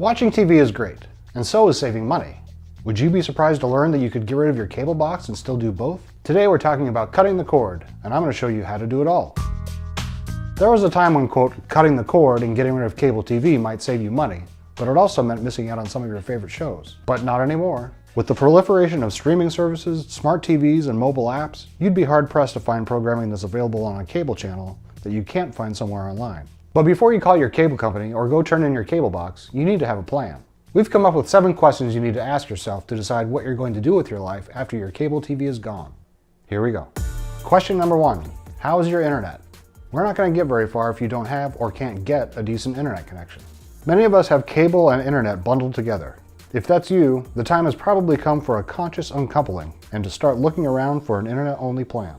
Watching TV is great, and so is saving money. Would you be surprised to learn that you could get rid of your cable box and still do both? Today we're talking about cutting the cord, and I'm going to show you how to do it all. There was a time when, quote, cutting the cord and getting rid of cable TV might save you money, but it also meant missing out on some of your favorite shows. But not anymore. With the proliferation of streaming services, smart TVs, and mobile apps, you'd be hard-pressed to find programming that's available on a cable channel that you can't find somewhere online. But before you call your cable company or go turn in your cable box, you need to have a plan. We've come up with 7 questions you need to ask yourself to decide what you're going to do with your life after your cable TV is gone. Here we go. Question number 1. How is your internet? We're not going to get very far if you don't have or can't get a decent internet connection. Many of us have cable and internet bundled together. If that's you, the time has probably come for a conscious uncoupling and to start looking around for an internet-only plan.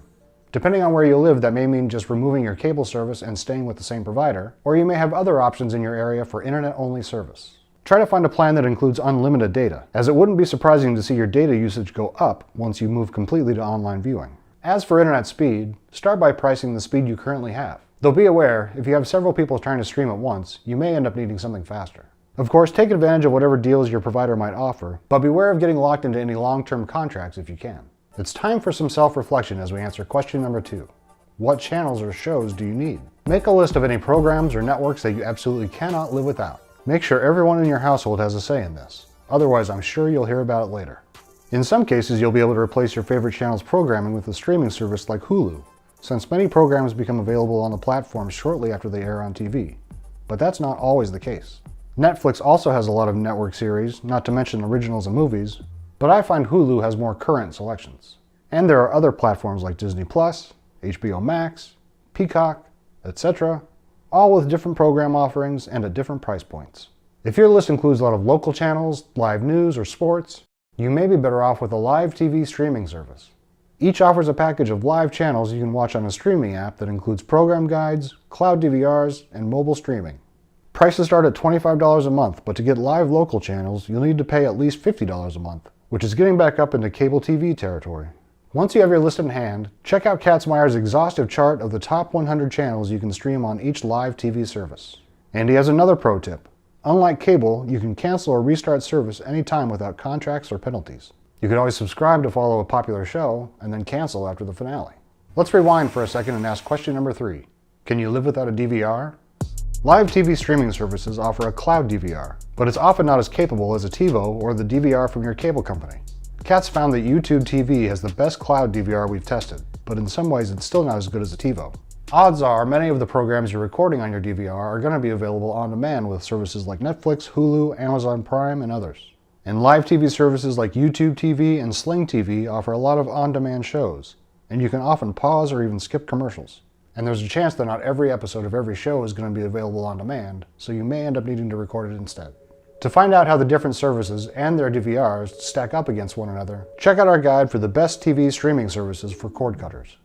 Depending on where you live, that may mean just removing your cable service and staying with the same provider, or you may have other options in your area for internet-only service. Try to find a plan that includes unlimited data, as it wouldn't be surprising to see your data usage go up once you move completely to online viewing. As for internet speed, start by pricing the speed you currently have. Though be aware, if you have several people trying to stream at once, you may end up needing something faster. Of course, take advantage of whatever deals your provider might offer, but beware of getting locked into any long-term contracts if you can. It's time for some self-reflection as we answer question number 2. What channels or shows do you need? Make a list of any programs or networks that you absolutely cannot live without. Make sure everyone in your household has a say in this. Otherwise, I'm sure you'll hear about it later. In some cases, you'll be able to replace your favorite channel's programming with a streaming service like Hulu, since many programs become available on the platform shortly after they air on TV. But that's not always the case. Netflix also has a lot of network series, not to mention originals and movies, but I find Hulu has more current selections. And there are other platforms like Disney+, HBO Max, Peacock, etc., all with different program offerings and at different price points. If your list includes a lot of local channels, live news, or sports, you may be better off with a live TV streaming service. Each offers a package of live channels you can watch on a streaming app that includes program guides, cloud DVRs, and mobile streaming. Prices start at $25 a month, but to get live local channels, you'll need to pay at least $50 a month, which is getting back up into cable TV territory. Once you have your list in hand, check out Katzmeyer's exhaustive chart of the top 100 channels you can stream on each live TV service. And he has another pro tip. Unlike cable, you can cancel or restart service anytime without contracts or penalties. You can always subscribe to follow a popular show and then cancel after the finale. Let's rewind for a second and ask question number 3. Can you live without a DVR? Live TV streaming services offer a cloud DVR, but it's often not as capable as a TiVo or the DVR from your cable company. Katz found that YouTube TV has the best cloud DVR we've tested, but in some ways it's still not as good as a TiVo. Odds are many of the programs you're recording on your DVR are going to be available on demand with services like Netflix, Hulu, Amazon Prime, and others. And live TV services like YouTube TV and Sling TV offer a lot of on-demand shows, and you can often pause or even skip commercials. And there's a chance that not every episode of every show is going to be available on demand, so you may end up needing to record it instead. To find out how the different services and their DVRs stack up against one another, check out our guide for the best TV streaming services for cord cutters.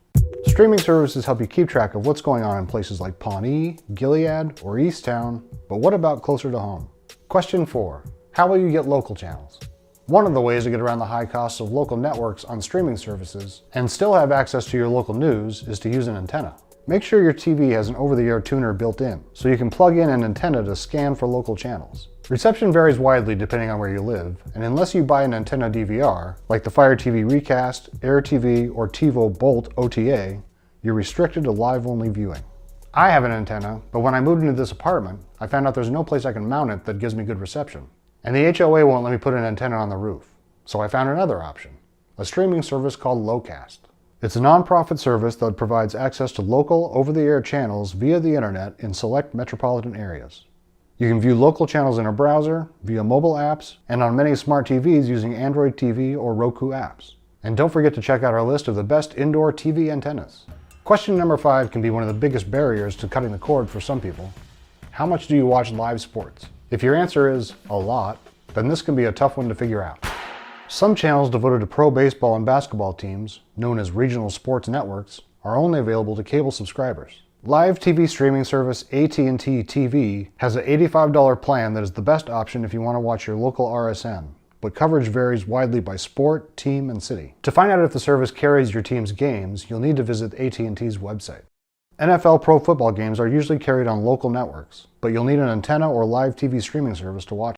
Streaming services help you keep track of what's going on in places like Pawnee, Gilead, or Easttown, but what about closer to home? Question 4. How will you get local channels? One of the ways to get around the high costs of local networks on streaming services and still have access to your local news is to use an antenna. Make sure your TV has an over-the-air tuner built in, so you can plug in an antenna to scan for local channels. Reception varies widely depending on where you live, and unless you buy an antenna DVR, like the Fire TV Recast, Air TV, or TiVo Bolt OTA, you're restricted to live-only viewing. I have an antenna, but when I moved into this apartment, I found out there's no place I can mount it that gives me good reception. And the HOA won't let me put an antenna on the roof, so I found another option, a streaming service called Locast. It's a non-profit service that provides access to local, over-the-air channels via the internet in select metropolitan areas. You can view local channels in a browser, via mobile apps, and on many smart TVs using Android TV or Roku apps. And don't forget to check out our list of the best indoor TV antennas. Question number 5 can be one of the biggest barriers to cutting the cord for some people. How much do you watch live sports? If your answer is a lot, then this can be a tough one to figure out. Some channels devoted to pro baseball and basketball teams, known as regional sports networks, are only available to cable subscribers. Live TV streaming service AT&T TV has an $85 plan that is the best option if you want to watch your local RSN, but coverage varies widely by sport, team, and city. To find out if the service carries your team's games, you'll need to visit AT&T's website. NFL pro football games are usually carried on local networks, but you'll need an antenna or live TV streaming service to watch.